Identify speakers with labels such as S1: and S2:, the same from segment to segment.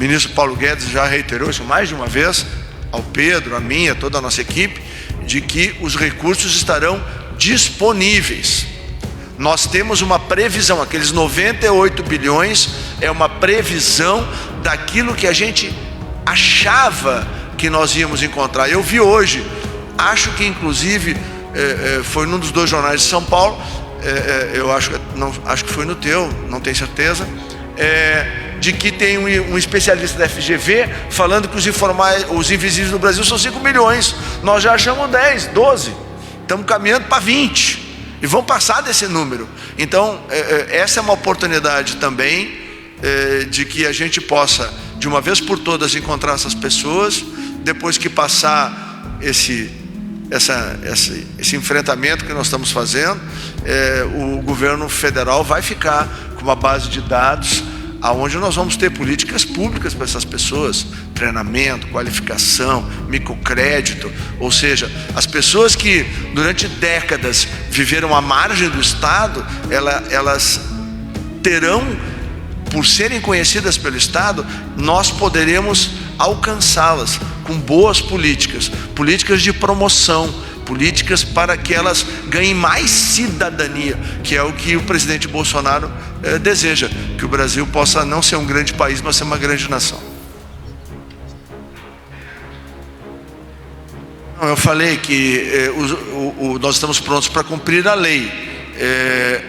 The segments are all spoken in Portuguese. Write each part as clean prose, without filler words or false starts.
S1: ministro Paulo Guedes já reiterou isso mais de uma vez, ao Pedro, a mim, a toda a nossa equipe, de que os recursos estarão disponíveis. Nós temos uma previsão, aqueles 98 bilhões é uma previsão daquilo que a gente achava que nós íamos encontrar. Eu vi hoje, acho que inclusive foi num dos 2 jornais de São Paulo, eu acho que foi no teu, não tenho certeza, de que tem um especialista da FGV falando que os invisíveis do Brasil são 5 milhões. Nós já achamos 10, 12, estamos caminhando para 20 e vamos passar desse número. Então essa é uma oportunidade também de que a gente possa de uma vez por todas encontrar essas pessoas, depois que passar esse enfrentamento que nós estamos fazendo, o governo federal vai ficar com uma base de dados aonde nós vamos ter políticas públicas para essas pessoas, treinamento, qualificação, microcrédito, ou seja, as pessoas que durante décadas viveram à margem do Estado, elas terão, por serem conhecidas pelo Estado, nós poderemos alcançá-las com boas políticas, políticas de promoção, políticas para que elas ganhem mais cidadania, que é o que o presidente Bolsonaro deseja, que o Brasil possa não ser um grande país, mas ser uma grande nação. Eu falei que nós estamos prontos para cumprir a lei.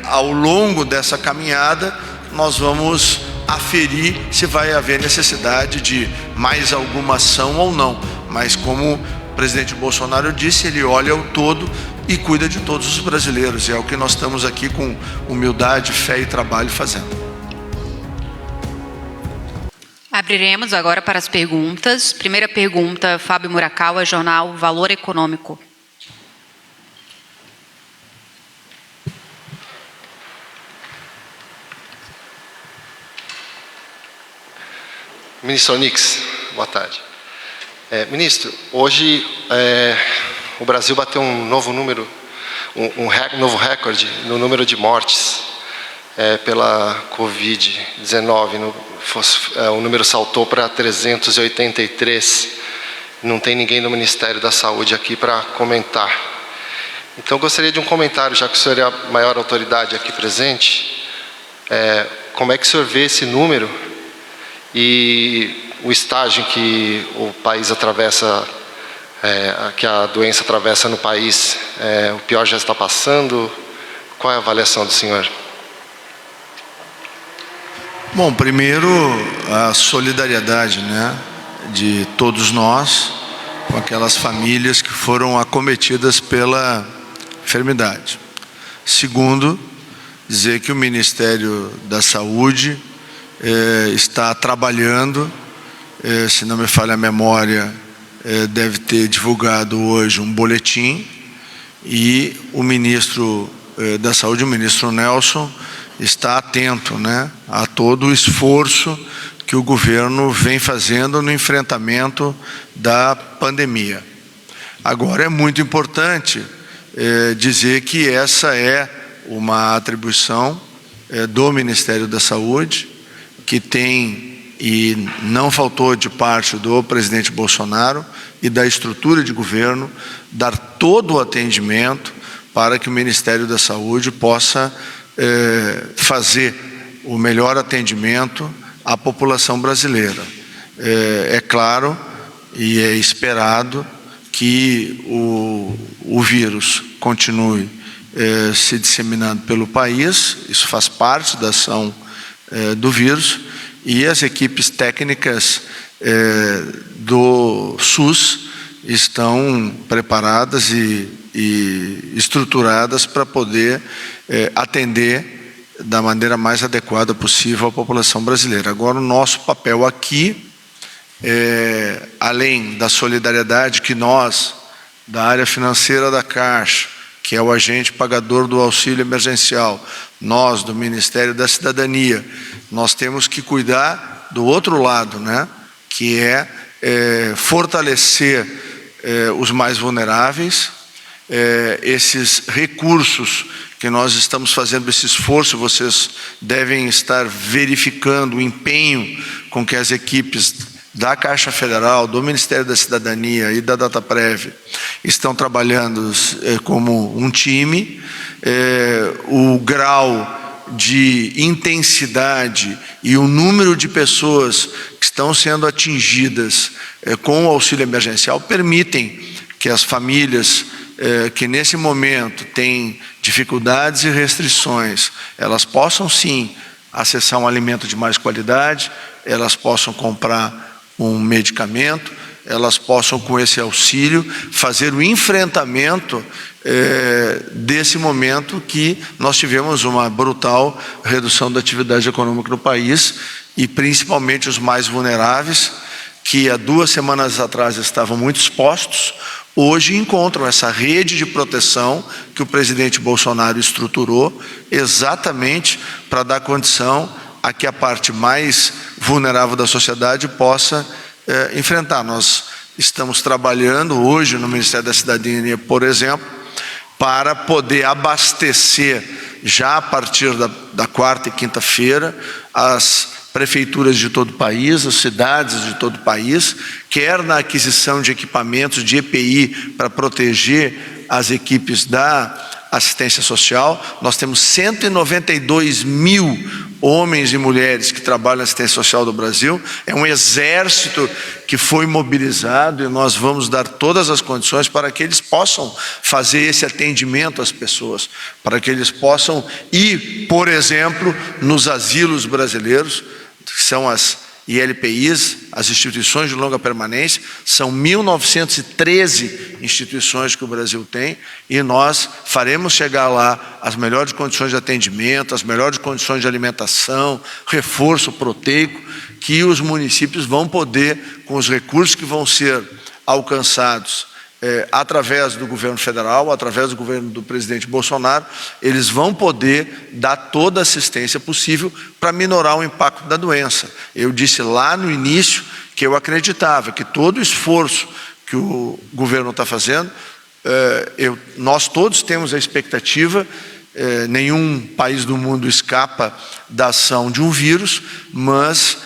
S1: Ao longo dessa caminhada, nós vamos aferir se vai haver necessidade de mais alguma ação ou não, mas como o presidente Bolsonaro disse, ele olha o todo e cuida de todos os brasileiros, e é o que nós estamos aqui com humildade, fé e trabalho fazendo.
S2: Abriremos agora para as perguntas. Primeira pergunta, Fábio Murakawa, jornal Valor Econômico.
S3: Ministro Onix, boa tarde. Ministro, hoje o Brasil bateu um novo número, novo recorde no número de mortes pela Covid-19. O número saltou para 383. Não tem ninguém no Ministério da Saúde aqui para comentar. Então, gostaria de um comentário, já que o senhor é a maior autoridade aqui presente. Como é que o senhor vê esse número e o estágio que o país atravessa, que a doença atravessa no país? O pior já está passando? Qual é a avaliação do senhor?
S1: Bom, primeiro a solidariedade, de todos nós com aquelas famílias que foram acometidas pela enfermidade. Segundo, dizer que o Ministério da Saúde está trabalhando, se não me falha a memória, deve ter divulgado hoje um boletim, e o ministro da Saúde, o ministro Nelson, está atento, a todo o esforço que o governo vem fazendo no enfrentamento da pandemia. Agora, é muito importante dizer que essa é uma atribuição do Ministério da Saúde, que tem, e não faltou de parte do presidente Bolsonaro e da estrutura de governo, dar todo o atendimento para que o Ministério da Saúde possa fazer o melhor atendimento à população brasileira. É claro e é esperado que o vírus continue se disseminando pelo país, isso faz parte da ação do vírus, e as equipes técnicas do SUS estão preparadas e estruturadas para poder atender da maneira mais adequada possível a população brasileira. Agora, o nosso papel aqui, além da solidariedade que nós, da área financeira da Caixa, que é o agente pagador do auxílio emergencial, nós, do Ministério da Cidadania, nós temos que cuidar do outro lado, que é fortalecer os mais vulneráveis, esses recursos que nós estamos fazendo esse esforço. Vocês devem estar verificando o empenho com que as equipes da Caixa Federal, do Ministério da Cidadania e da Dataprev estão trabalhando como um time. O grau de intensidade e o número de pessoas que estão sendo atingidas com o auxílio emergencial permitem que as famílias que nesse momento têm dificuldades e restrições, elas possam sim acessar um alimento de mais qualidade, elas possam comprar um medicamento, elas possam com esse auxílio fazer o enfrentamento desse momento que nós tivemos uma brutal redução da atividade econômica no país, e principalmente os mais vulneráveis, que há 2 semanas atrás estavam muito expostos, hoje encontram essa rede de proteção que o presidente Bolsonaro estruturou exatamente para dar condição a que a parte mais vulnerável da sociedade possa enfrentar. Nós estamos trabalhando hoje no Ministério da Cidadania, por exemplo, para poder abastecer já a partir da quarta e quinta-feira as prefeituras de todo o país, as cidades de todo o país, quer na aquisição de equipamentos de EPI para proteger as equipes da assistência social. Nós temos 192 mil homens e mulheres que trabalham na assistência social do Brasil. É um exército que foi mobilizado, e nós vamos dar todas as condições para que eles possam fazer esse atendimento às pessoas, para que eles possam ir, por exemplo, nos asilos brasileiros, que são as ILPIs, as instituições de longa permanência. São 1.913 instituições que o Brasil tem, e nós faremos chegar lá as melhores condições de atendimento, as melhores condições de alimentação, reforço proteico, que os municípios vão poder, com os recursos que vão ser alcançados através do governo federal, através do governo do presidente Bolsonaro, eles vão poder dar toda a assistência possível para minorar o impacto da doença. Eu disse lá no início que eu acreditava que todo o esforço que o governo está fazendo, nós todos temos a expectativa, nenhum país do mundo escapa da ação de um vírus, mas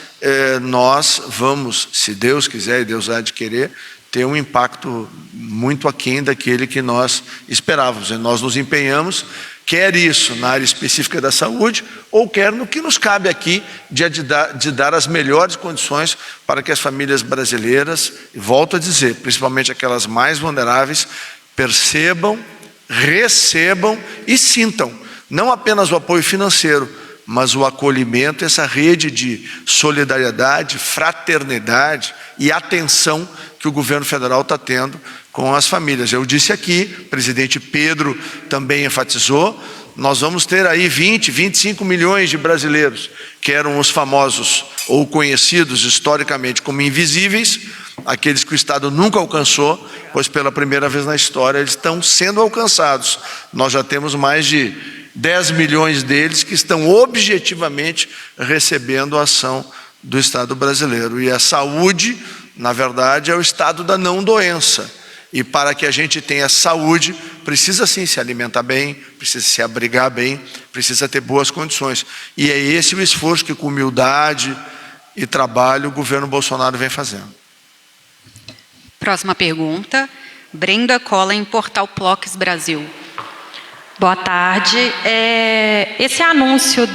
S1: nós vamos, se Deus quiser e Deus há de querer, ter um impacto muito aquém daquele que nós esperávamos. E nós nos empenhamos, quer isso na área específica da saúde, ou quer no que nos cabe aqui de dar as melhores condições para que as famílias brasileiras, e volto a dizer, principalmente aquelas mais vulneráveis, percebam, recebam e sintam não apenas o apoio financeiro, mas o acolhimento, essa rede de solidariedade, fraternidade e atenção que o governo federal está tendo com as famílias. Eu disse aqui, o presidente Pedro também enfatizou, nós vamos ter aí 20, 25 milhões de brasileiros, que eram os famosos ou conhecidos historicamente como invisíveis, aqueles que o Estado nunca alcançou, pois pela primeira vez na história eles estão sendo alcançados. Nós já temos mais de 10 milhões deles que estão objetivamente recebendo a ação do Estado brasileiro. E a saúde, na verdade, é o estado da não doença. E para que a gente tenha saúde, precisa sim se alimentar bem, precisa se abrigar bem, precisa ter boas condições. E é esse o esforço que, com humildade e trabalho, o governo Bolsonaro vem fazendo.
S2: Próxima pergunta, Brenda Collen, Portal Plox Brasil.
S4: Boa tarde. Esse anúncio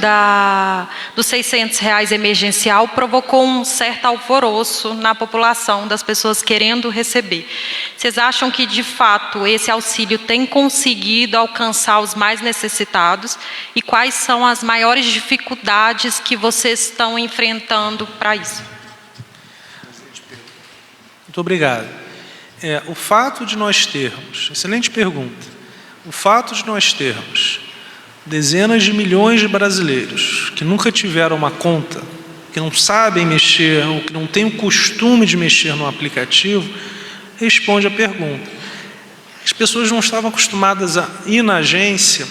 S4: dos R$600 emergencial provocou um certo alvoroço na população, das pessoas querendo receber. Vocês acham que, de fato, esse auxílio tem conseguido alcançar os mais necessitados? E quais são as maiores dificuldades que vocês estão enfrentando para isso?
S5: Muito obrigado. O fato de nós termos, excelente pergunta, o fato de nós termos dezenas de milhões de brasileiros que nunca tiveram uma conta, que não sabem mexer, ou que não têm o costume de mexer no aplicativo, responde à pergunta. As pessoas não estavam acostumadas a ir na agência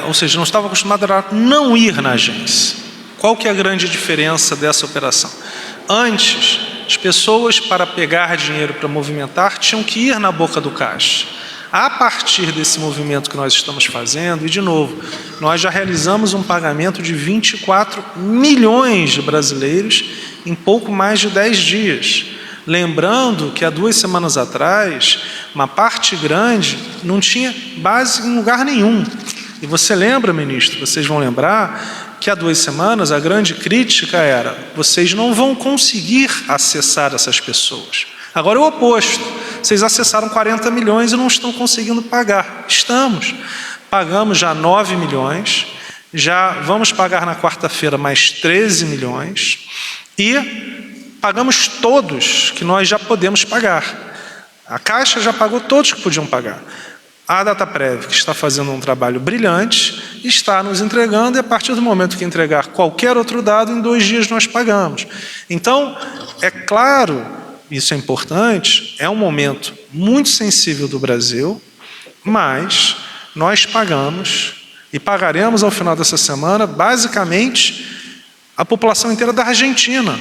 S5: ou seja, não estavam acostumadas a não ir na agência. Qual que é a grande diferença dessa operação? Antes, as pessoas, para pegar dinheiro para movimentar, tinham que ir na boca do caixa. A partir desse movimento que nós estamos fazendo, e de novo, nós já realizamos um pagamento de 24 milhões de brasileiros em pouco mais de 10 dias. Lembrando que há 2 semanas atrás, uma parte grande não tinha base em lugar nenhum. E você lembra, ministro, vocês vão lembrar que há 2 semanas a grande crítica era: vocês não vão conseguir acessar essas pessoas. Agora é o oposto, vocês acessaram 40 milhões e não estão conseguindo pagar. Estamos. Pagamos já 9 milhões, já vamos pagar na quarta-feira mais 13 milhões e pagamos todos que nós já podemos pagar. A Caixa já pagou todos que podiam pagar. A Dataprev, que está fazendo um trabalho brilhante, está nos entregando, e a partir do momento que entregar qualquer outro dado, em 2 dias nós pagamos. Então, é claro, isso é importante, é um momento muito sensível do Brasil, mas nós pagamos e pagaremos ao final dessa semana, basicamente, a população inteira da Argentina,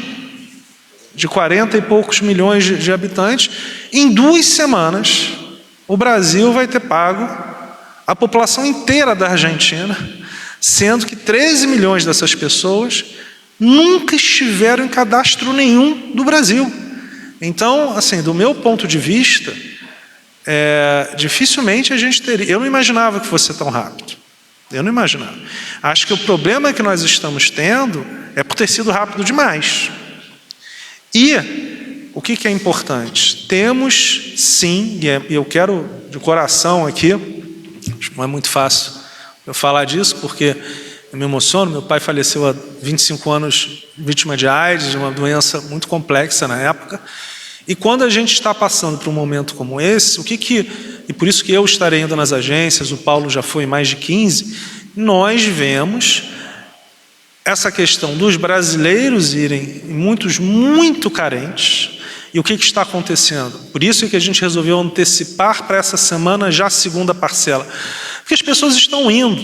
S5: de 40 e poucos milhões de habitantes. Em 2 semanas, o Brasil vai ter pago a população inteira da Argentina, sendo que 13 milhões dessas pessoas nunca estiveram em cadastro nenhum do Brasil. Então, assim, do meu ponto de vista, dificilmente a gente teria... Eu não imaginava que fosse tão rápido. Eu não imaginava. Acho que o problema que nós estamos tendo é por ter sido rápido demais. E o que é importante? Temos, sim, e eu quero de coração aqui, não é muito fácil eu falar disso, porque eu me emociono. Meu pai faleceu há 25 anos vítima de AIDS, de uma doença muito complexa na época. E quando a gente está passando por um momento como esse, e por isso que eu estarei indo nas agências, o Paulo já foi em mais de 15, nós vemos essa questão dos brasileiros irem, muitos muito carentes. E o que está acontecendo? Por isso é que a gente resolveu antecipar para essa semana já a segunda parcela. Porque as pessoas estão indo.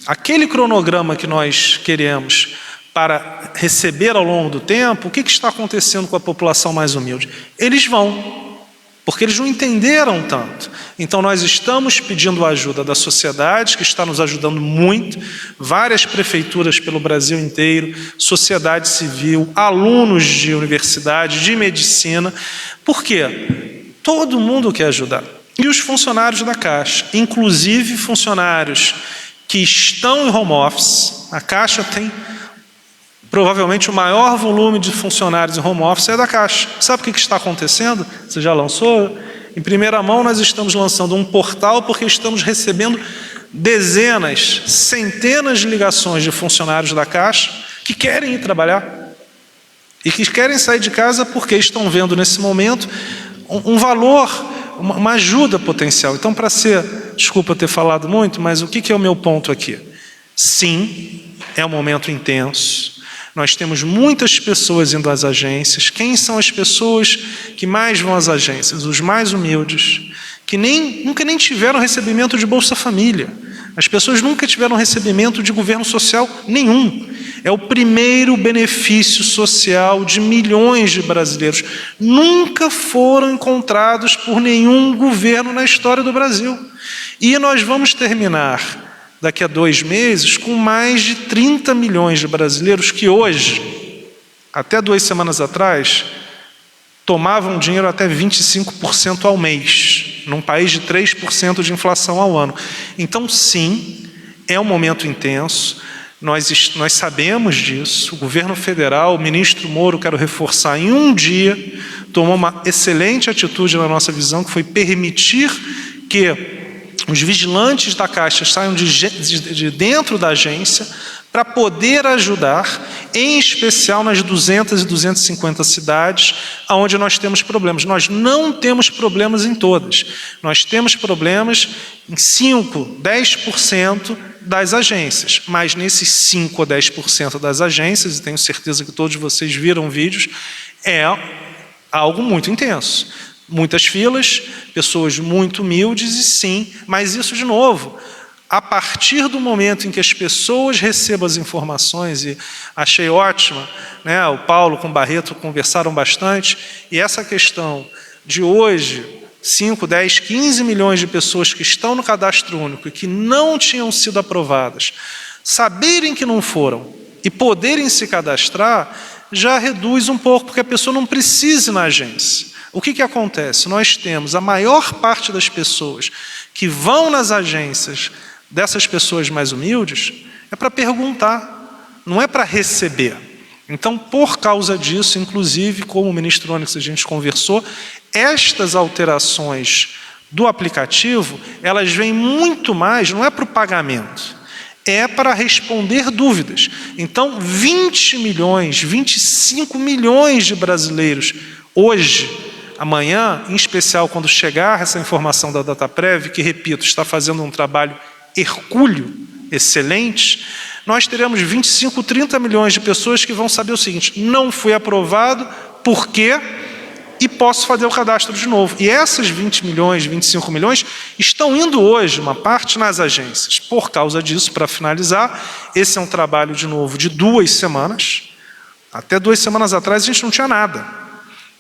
S5: Aquele cronograma que nós queremos para receber ao longo do tempo, o que está acontecendo com a população mais humilde? Eles vão, porque eles não entenderam tanto. Então nós estamos pedindo a ajuda da sociedade, que está nos ajudando muito, várias prefeituras pelo Brasil inteiro, sociedade civil, alunos de universidade, de medicina. Por quê? Todo mundo quer ajudar. E os funcionários da Caixa, inclusive funcionários que estão em home office. A Caixa tem provavelmente o maior volume de funcionários em home office é da Caixa. Sabe o que está acontecendo? Você já lançou? Em primeira mão, nós estamos lançando um portal porque estamos recebendo dezenas, centenas de ligações de funcionários da Caixa que querem ir trabalhar e que querem sair de casa porque estão vendo nesse momento um valor, uma ajuda potencial. Então, desculpa ter falado muito, mas o que é o meu ponto aqui? Sim, é um momento intenso. Nós temos muitas pessoas indo às agências. Quem são as pessoas que mais vão às agências? Os mais humildes, que nunca nem tiveram recebimento de Bolsa Família. As pessoas nunca tiveram recebimento de governo social nenhum. É o primeiro benefício social de milhões de brasileiros. Nunca foram encontrados por nenhum governo na história do Brasil. E nós vamos terminar daqui a 2 meses, com mais de 30 milhões de brasileiros que hoje, até 2 semanas atrás, tomavam dinheiro até 25% ao mês, num país de 3% de inflação ao ano. Então, sim, é um momento intenso, nós sabemos disso. O governo federal, o ministro Moro, quero reforçar, em um dia, tomou uma excelente atitude na nossa visão, que foi permitir que os vigilantes da Caixa saiam de dentro da agência para poder ajudar, em especial nas 200 e 250 cidades onde nós temos problemas. Nós não temos problemas em todas. Nós temos problemas em 5%, 10% das agências. Mas nesses 5% ou 10% das agências, e tenho certeza que todos vocês viram vídeos, é algo muito intenso. Muitas filas, pessoas muito humildes, e sim, mas isso, de novo, a partir do momento em que as pessoas recebam as informações, e achei ótima, né? O Paulo com o Barreto conversaram bastante, e essa questão de hoje, 5, 10, 15 milhões de pessoas que estão no cadastro único e que não tinham sido aprovadas, saberem que não foram e poderem se cadastrar, já reduz um pouco, porque a pessoa não precisa ir na agência. O que acontece? Nós temos a maior parte das pessoas que vão nas agências dessas pessoas mais humildes, é para perguntar, não é para receber. Então, por causa disso, inclusive, como o ministro Onyx a gente conversou, estas alterações do aplicativo, elas vêm muito mais, não é para o pagamento, é para responder dúvidas. Então, 20 milhões, 25 milhões de brasileiros hoje, amanhã, em especial quando chegar essa informação da Dataprev, que, repito, está fazendo um trabalho hercúleo, excelente, nós teremos 25, 30 milhões de pessoas que vão saber o seguinte: não fui aprovado, por quê? E posso fazer o cadastro de novo. E essas 20 milhões, 25 milhões, estão indo hoje, uma parte nas agências. Por causa disso, para finalizar, esse é um trabalho, de novo, de 2 semanas. Até 2 semanas atrás a gente não tinha nada.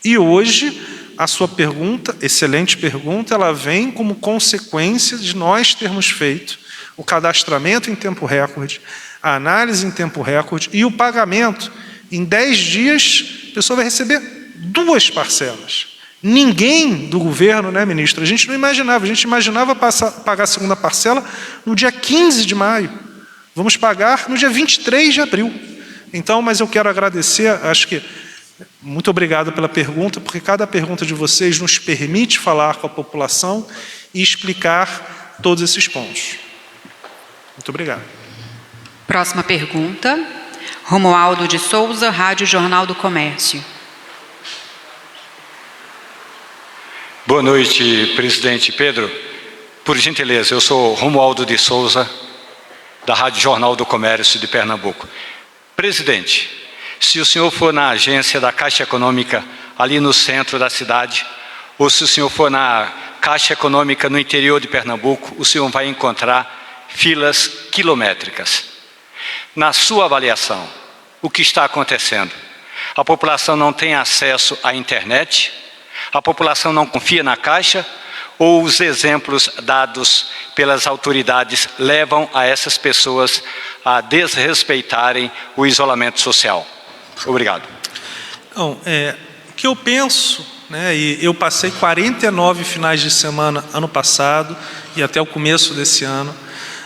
S5: E hoje, a sua pergunta, excelente pergunta, ela vem como consequência de nós termos feito o cadastramento em tempo recorde, a análise em tempo recorde e o pagamento. Em 10 dias, a pessoa vai receber 2 parcelas. Ninguém do governo, né, ministro? A gente não imaginava. A gente imaginava pagar a segunda parcela no dia 15 de maio. Vamos pagar no dia 23 de abril. Então, mas eu quero agradecer, acho que, muito obrigado pela pergunta, porque cada pergunta de vocês nos permite falar com a população e explicar todos esses pontos. Muito obrigado.
S2: Próxima pergunta, Romualdo de Souza, Rádio Jornal do Comércio.
S6: Boa noite, presidente Pedro. Por gentileza, eu sou Romualdo de Souza, da Rádio Jornal do Comércio de Pernambuco. Presidente, se o senhor for na agência da Caixa Econômica, ali no centro da cidade, ou se o senhor for na Caixa Econômica no interior de Pernambuco, o senhor vai encontrar filas quilométricas. Na sua avaliação, o que está acontecendo? A população não tem acesso à internet? A população não confia na Caixa? Ou os exemplos dados pelas autoridades levam a essas pessoas a desrespeitarem o isolamento social? Obrigado.
S5: Então, o que eu penso, né, e eu passei 49 finais de semana ano passado e até o começo desse ano.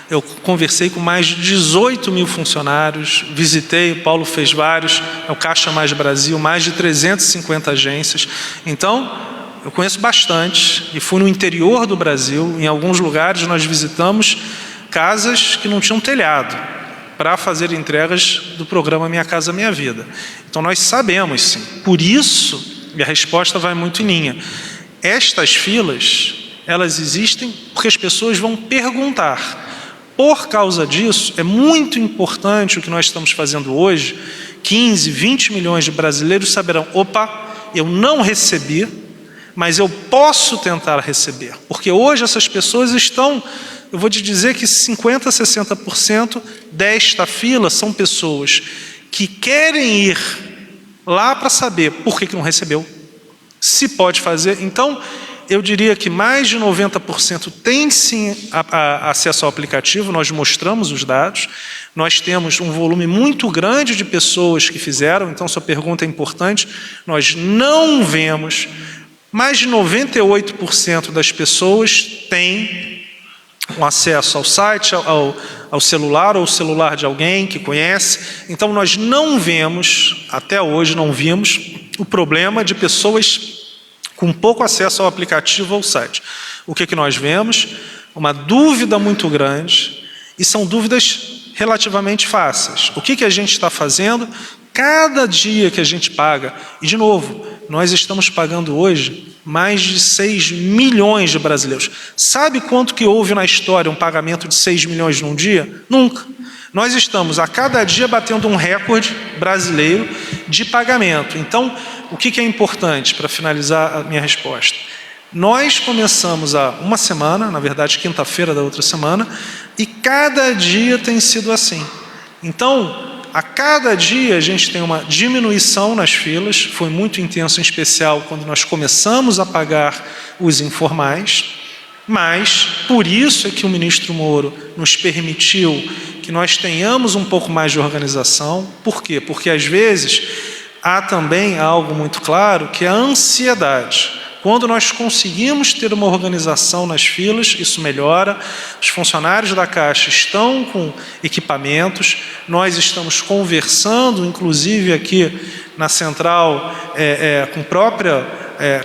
S5: Eu conversei com mais de 18 mil funcionários, visitei, o Paulo fez vários, é o Caixa Mais Brasil, mais de 350 agências. Então, eu conheço bastante e fui no interior do Brasil. Em alguns lugares nós visitamos casas que não tinham telhado para fazer entregas do programa Minha Casa Minha Vida. Então, nós sabemos, sim. Por isso, e a resposta vai muito em linha, estas filas, elas existem porque as pessoas vão perguntar. Por causa disso, é muito importante o que nós estamos fazendo hoje. 15, 20 milhões de brasileiros saberão: opa, eu não recebi, mas eu posso tentar receber. Porque hoje essas pessoas estão, eu vou te dizer que 50%, 60% desta fila são pessoas que querem ir lá para saber por que não recebeu, se pode fazer. Então, eu diria que mais de 90% tem sim acesso ao aplicativo, nós mostramos os dados, nós temos um volume muito grande de pessoas que fizeram, então sua pergunta é importante, nós não vemos, mais de 98% das pessoas têm um acesso ao site, ao celular ou ao celular de alguém que conhece, então nós não vemos, até hoje não vimos, o problema de pessoas com pouco acesso ao aplicativo ou ao site. O que nós vemos? Uma dúvida muito grande, e são dúvidas relativamente fáceis. O que a gente está fazendo? Cada dia que a gente paga, e de novo, nós estamos pagando hoje mais de 6 milhões de brasileiros. Sabe quanto que houve na história um pagamento de 6 milhões num dia? Nunca. Nós estamos a cada dia batendo um recorde brasileiro de pagamento. Então, o que é importante para finalizar a minha resposta? Nós começamos há uma semana, na verdade quinta-feira da outra semana, e cada dia tem sido assim. Então, a cada dia a gente tem uma diminuição nas filas, foi muito intenso, em especial quando nós começamos a pagar os informais, mas por isso é que o ministro Moro nos permitiu que nós tenhamos um pouco mais de organização. Por quê? Porque às vezes há também algo muito claro, que é a ansiedade. Quando nós conseguimos ter uma organização nas filas, isso melhora. Os funcionários da Caixa estão com equipamentos, nós estamos conversando, inclusive aqui na central, com a própria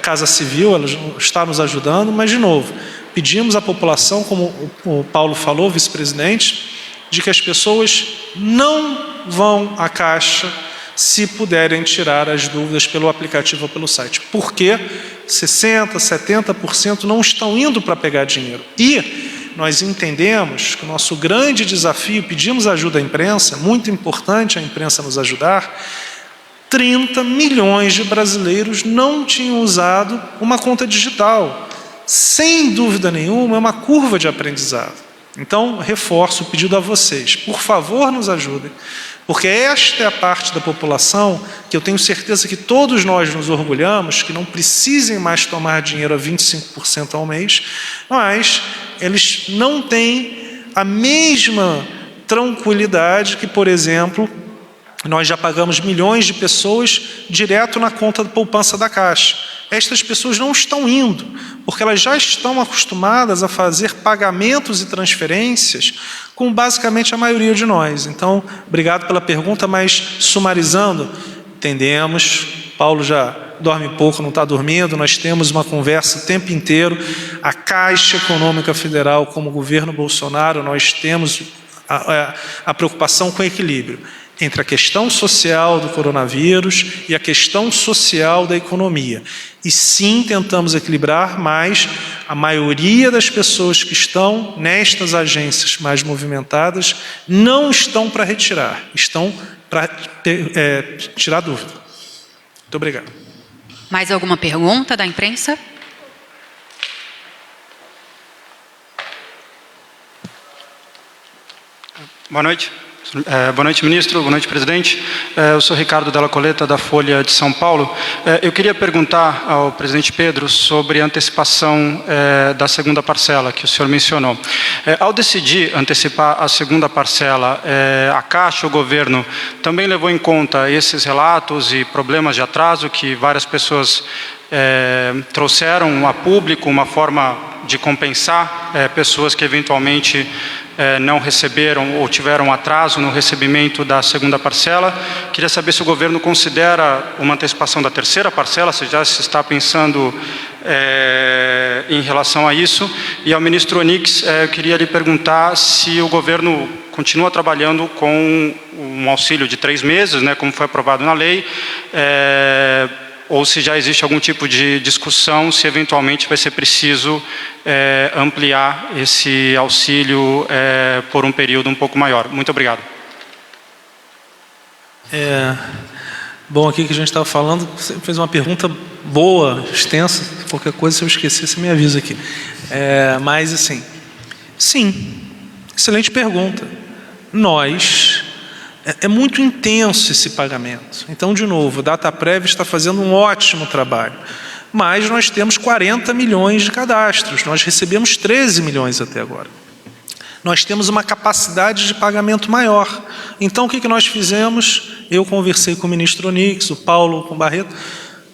S5: Casa Civil, ela está nos ajudando, mas, de novo, pedimos à população, como o Paulo falou, vice-presidente, de que as pessoas não vão à Caixa se puderem tirar as dúvidas pelo aplicativo ou pelo site. Porque 60%, 70% não estão indo para pegar dinheiro. E nós entendemos que o nosso grande desafio, pedimos ajuda à imprensa, muito importante a imprensa nos ajudar, 30 milhões de brasileiros não tinham usado uma conta digital. Sem dúvida nenhuma, é uma curva de aprendizado. Então, reforço o pedido a vocês. Por favor, nos ajudem. Porque esta é a parte da população que eu tenho certeza que todos nós nos orgulhamos, que não precisem mais tomar dinheiro a 25% ao mês, mas eles não têm a mesma tranquilidade que, por exemplo, nós já pagamos milhões de pessoas direto na conta de poupança da Caixa. Estas pessoas não estão indo, porque elas já estão acostumadas a fazer pagamentos e transferências com basicamente a maioria de nós. Então, obrigado pela pergunta, mas sumarizando, entendemos, Paulo já dorme pouco, não está dormindo, nós temos uma conversa o tempo inteiro, a Caixa Econômica Federal, como governo Bolsonaro, nós temos a preocupação com o equilíbrio entre a questão social do coronavírus e a questão social da economia. E sim, tentamos equilibrar, mas a maioria das pessoas que estão nestas agências mais movimentadas não estão para retirar, estão para tirar dúvida. Muito obrigado.
S2: Mais alguma pergunta da imprensa?
S7: Boa noite. Boa noite, ministro. Boa noite, presidente. Eu sou Ricardo Della Coleta, da Folha de São Paulo. Eu queria perguntar ao presidente Pedro sobre a antecipação da segunda parcela que o senhor mencionou. Ao decidir antecipar a segunda parcela, a Caixa, o governo, também levou em conta esses relatos e problemas de atraso que várias pessoas trouxeram a público, uma forma de compensar pessoas que eventualmente não receberam ou tiveram atraso no recebimento da segunda parcela. Queria saber se o governo considera uma antecipação da terceira parcela, se já se está pensando em relação a isso. E ao ministro Onix, eu queria lhe perguntar se o governo continua trabalhando com um auxílio de 3 meses, né, como foi aprovado na lei, ou se já existe algum tipo de discussão, se eventualmente vai ser preciso ampliar esse auxílio por um período um pouco maior. Muito obrigado.
S5: Bom, aqui que a gente estava falando, você fez uma pergunta boa, extensa, qualquer coisa se eu esquecer, você me avisa aqui. Mas assim, sim, excelente pergunta. É muito intenso esse pagamento. Então, de novo, o Dataprev está fazendo um ótimo trabalho. Mas nós temos 40 milhões de cadastros. Nós recebemos 13 milhões até agora. Nós temos uma capacidade de pagamento maior. Então, o que nós fizemos? Eu conversei com o ministro Onix, o Paulo com o Barreto.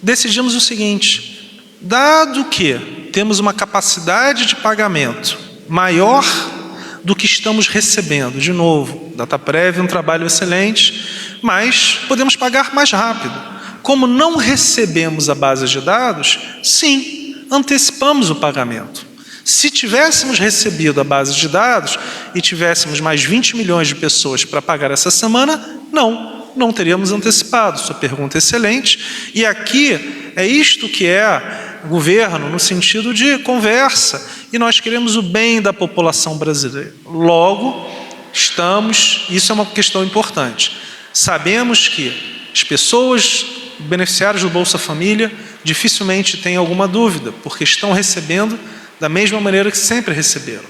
S5: Decidimos o seguinte: dado que temos uma capacidade de pagamento maior do que estamos recebendo. De novo, Dataprev é um trabalho excelente, mas podemos pagar mais rápido. Como não recebemos a base de dados, sim, antecipamos o pagamento. Se tivéssemos recebido a base de dados e tivéssemos mais 20 milhões de pessoas para pagar essa semana, não teríamos antecipado. Sua pergunta é excelente. E aqui é isto que é governo no sentido de conversa, e nós queremos o bem da população brasileira. Logo, isso é uma questão importante. Sabemos que as pessoas beneficiárias do Bolsa Família dificilmente têm alguma dúvida, porque estão recebendo da mesma maneira que sempre receberam.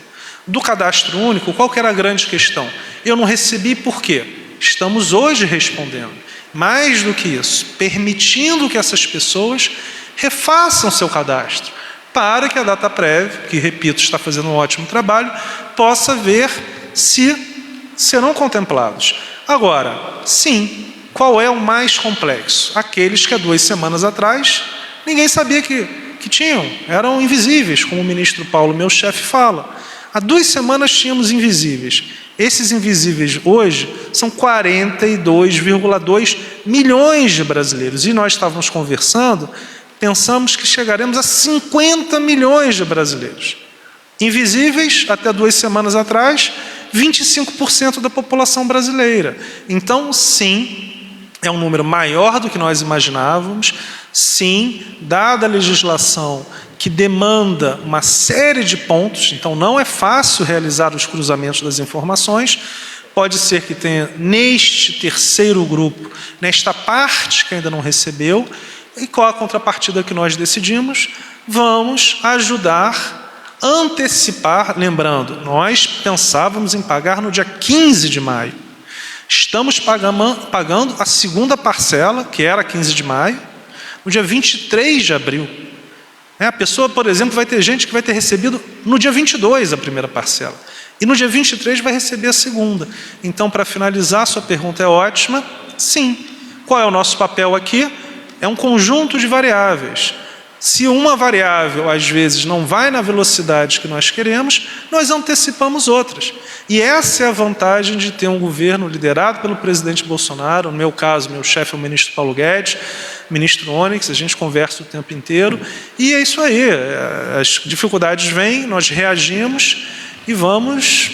S5: Do cadastro único, qual que era a grande questão? Eu não recebi por quê? Estamos hoje respondendo. Mais do que isso, permitindo que essas pessoas refaçam seu cadastro, para que a Dataprev, que, repito, está fazendo um ótimo trabalho, possa ver se serão contemplados. Agora, sim, qual é o mais complexo? Aqueles que há 2 semanas atrás ninguém sabia que tinham, eram invisíveis, como o ministro Paulo, meu chefe, fala. Há 2 semanas tínhamos invisíveis. Esses invisíveis hoje são 42,2 milhões de brasileiros. E nós estávamos conversando, pensamos que chegaremos a 50 milhões de brasileiros. Invisíveis, até 2 semanas atrás, 25% da população brasileira. Então, sim, é um número maior do que nós imaginávamos. Sim, dada a legislação que demanda uma série de pontos, então não é fácil realizar os cruzamentos das informações. Pode ser que tenha neste terceiro grupo, nesta parte que ainda não recebeu, e qual a contrapartida que nós decidimos? Vamos ajudar, antecipar, lembrando, nós pensávamos em pagar no dia 15 de maio. Estamos pagando a segunda parcela, que era 15 de maio, no dia 23 de abril. A pessoa, por exemplo, vai ter gente que vai ter recebido no dia 22 a primeira parcela. E no dia 23 vai receber a segunda. Então, para finalizar, sua pergunta é ótima. Sim. Qual é o nosso papel aqui? É um conjunto de variáveis. Se uma variável, às vezes, não vai na velocidade que nós queremos, nós antecipamos outras. E essa é a vantagem de ter um governo liderado pelo presidente Bolsonaro. No meu caso, meu chefe é o ministro Paulo Guedes, ministro Onyx, a gente conversa o tempo inteiro. E é isso aí, as dificuldades vêm, nós reagimos e vamos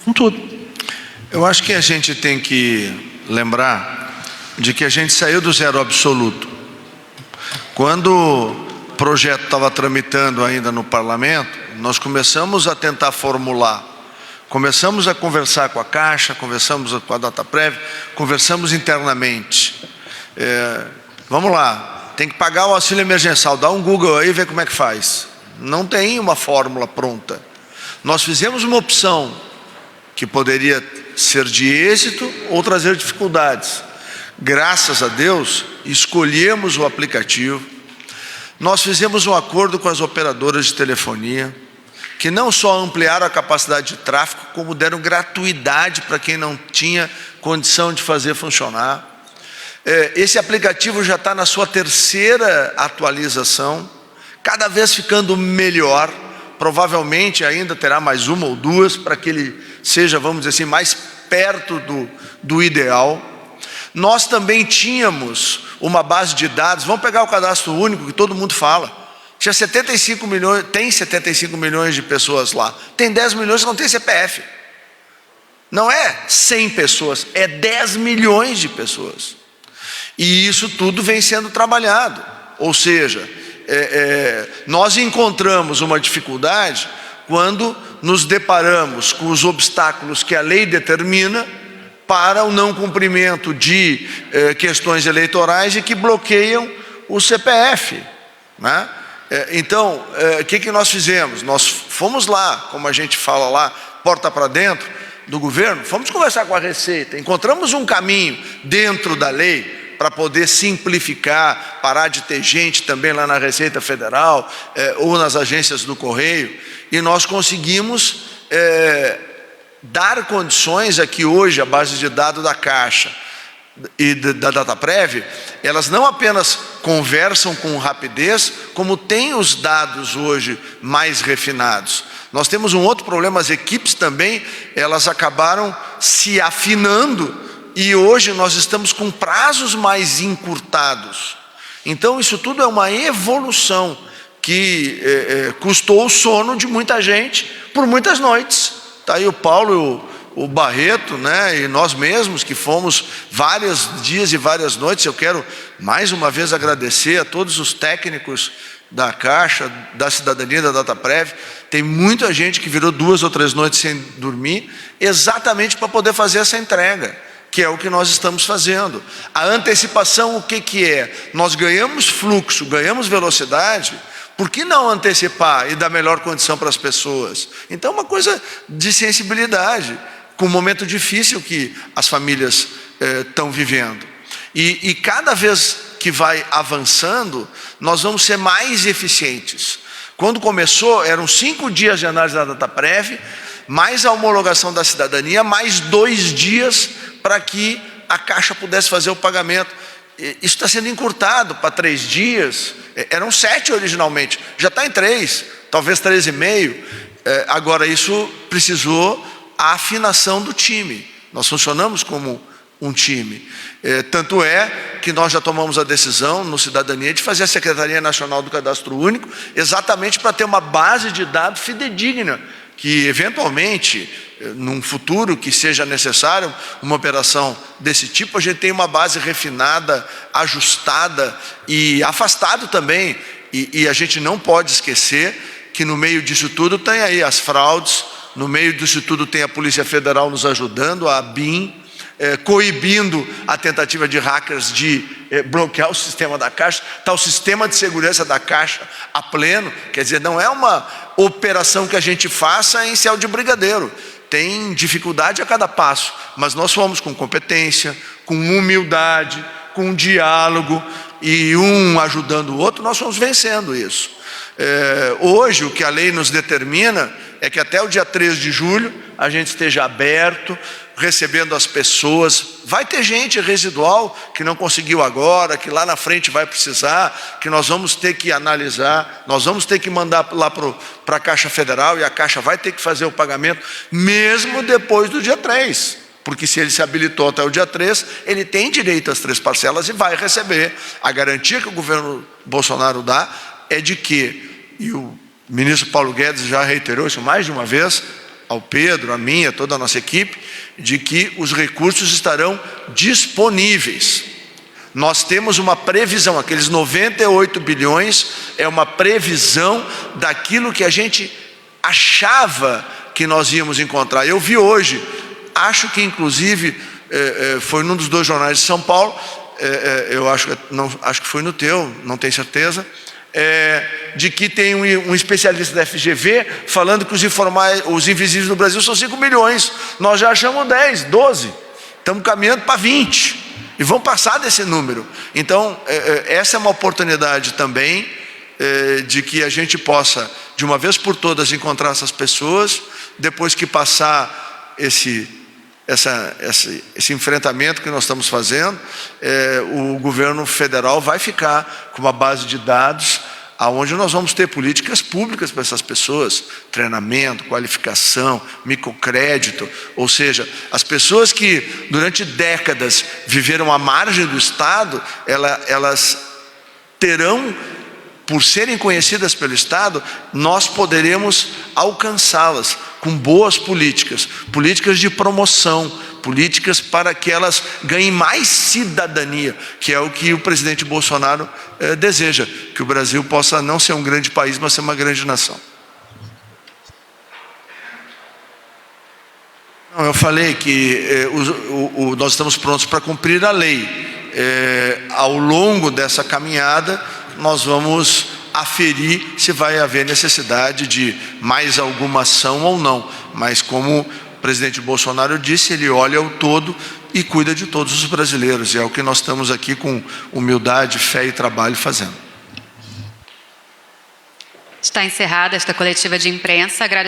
S5: com tudo.
S1: Eu acho que a gente tem que lembrar de que a gente saiu do zero absoluto. Quando o projeto estava tramitando ainda no parlamento, nós começamos a tentar formular, começamos a conversar com a Caixa, conversamos com a Dataprev, conversamos internamente. Vamos lá, tem que pagar o auxílio emergencial, dá um Google aí e vê como é que faz. Não tem uma fórmula pronta. Nós fizemos uma opção que poderia ser de êxito ou trazer dificuldades. Graças a Deus, escolhemos o aplicativo. Nós fizemos um acordo com as operadoras de telefonia, que não só ampliaram a capacidade de tráfego, como deram gratuidade para quem não tinha condição de fazer funcionar. Esse aplicativo já está na sua 3ª atualização, cada vez ficando melhor. Provavelmente ainda terá mais 1 ou 2 para que ele seja, vamos dizer assim, mais perto do ideal. Nós também tínhamos uma base de dados, vamos pegar o cadastro único que todo mundo fala. Tinha 75 milhões, tem 75 milhões de pessoas lá. Tem 10 milhões que não tem CPF. Não é 100 pessoas, é 10 milhões de pessoas. E isso tudo vem sendo trabalhado. Ou seja, nós encontramos uma dificuldade quando nos deparamos com os obstáculos que a lei determina para o não cumprimento de questões eleitorais e que bloqueiam o CPF, né? Então, o que nós fizemos? Nós fomos lá, como a gente fala lá, porta para dentro do governo, fomos conversar com a Receita, encontramos um caminho dentro da lei para poder simplificar, parar de ter gente também lá na Receita Federal ou nas agências do Correio, e nós conseguimos dar condições a que hoje a base de dados da Caixa e da Dataprev, elas não apenas conversam com rapidez, como têm os dados hoje mais refinados. Nós temos um outro problema, as equipes também, elas acabaram se afinando e hoje nós estamos com prazos mais encurtados. Então isso tudo é uma evolução que custou o sono de muita gente por muitas noites. Está aí o Paulo, o Barreto, né, e nós mesmos que fomos vários dias e várias noites. Eu quero mais uma vez agradecer a todos os técnicos da Caixa, da Cidadania, da Dataprev. Tem muita gente que virou 2 ou 3 noites sem dormir, exatamente para poder fazer essa entrega, que é o que nós estamos fazendo. A antecipação, o que é? Nós ganhamos fluxo, ganhamos velocidade. Por que não antecipar e dar melhor condição para as pessoas? Então, uma coisa de sensibilidade. com o momento difícil que as famílias estão vivendo. E cada vez que vai avançando, nós vamos ser mais eficientes. Quando começou, eram 5 dias de análise da DataPrev, mais a homologação da cidadania, mais 2 dias para que a Caixa pudesse fazer o pagamento. Isso está sendo encurtado para 3 dias, eram 7 originalmente, já está em 3, talvez 3,5. Agora isso precisou a afinação do time, nós funcionamos como um time. Tanto é que nós já tomamos a decisão no Cidadania de fazer a Secretaria Nacional do Cadastro Único, exatamente para ter uma base de dados fidedigna, que eventualmente, num futuro que seja necessário uma operação desse tipo, a gente tem uma base refinada, ajustada e afastado também. E a gente não pode esquecer que no meio disso tudo tem aí as fraudes, no meio disso tudo tem a Polícia Federal nos ajudando, a ABIN, coibindo a tentativa de hackers de bloquear o sistema da Caixa. Está o sistema de segurança da Caixa a pleno, quer dizer, não é uma operação que a gente faça em céu de brigadeiro, tem dificuldade a cada passo, mas nós fomos com competência, com humildade, com diálogo, e um ajudando o outro, nós fomos vencendo isso. Hoje o que a lei nos determina é que até o dia 3 de julho a gente esteja aberto, recebendo as pessoas. Vai ter gente residual que não conseguiu agora, que lá na frente vai precisar, que nós vamos ter que analisar, nós vamos ter que mandar lá para a Caixa Federal, e a Caixa vai ter que fazer o pagamento, mesmo depois do dia 3, porque se ele se habilitou até o dia 3, ele tem direito às 3 parcelas e vai receber. A garantia que o governo Bolsonaro dá é de que, e o ministro Paulo Guedes já reiterou isso mais de uma vez, ao Pedro, a mim, a toda a nossa equipe, de que os recursos estarão disponíveis. Nós temos uma previsão, aqueles 98 bilhões é uma previsão daquilo que a gente achava que nós íamos encontrar. Eu vi hoje, acho que inclusive foi num dos 2 jornais de São Paulo, eu acho que foi no teu, não tenho certeza, de que tem um especialista da FGV falando que os invisíveis no Brasil são 5 milhões. Nós já achamos 10, 12. Estamos caminhando para 20. E vamos passar desse número. Então, essa é uma oportunidade também de que a gente possa, de uma vez por todas, encontrar essas pessoas. Depois que passar esse enfrentamento que nós estamos fazendo, o governo federal vai ficar com uma base de dados aonde nós vamos ter políticas públicas para essas pessoas, treinamento, qualificação, microcrédito, ou seja, as pessoas que durante décadas viveram à margem do Estado, elas terão, por serem conhecidas pelo Estado, nós poderemos alcançá-las com boas políticas, políticas de promoção, políticas para que elas ganhem mais cidadania, que é o que o presidente Bolsonaro deseja, que o Brasil possa não ser um grande país, mas ser uma grande nação. Eu falei que nós estamos prontos para cumprir a lei. Ao longo dessa caminhada, nós vamos aferir se vai haver necessidade de mais alguma ação ou não. Mas como o presidente Bolsonaro disse, ele olha o todo e cuida de todos os brasileiros. E é o que nós estamos aqui com humildade, fé e trabalho fazendo.
S2: Está encerrada esta coletiva de imprensa.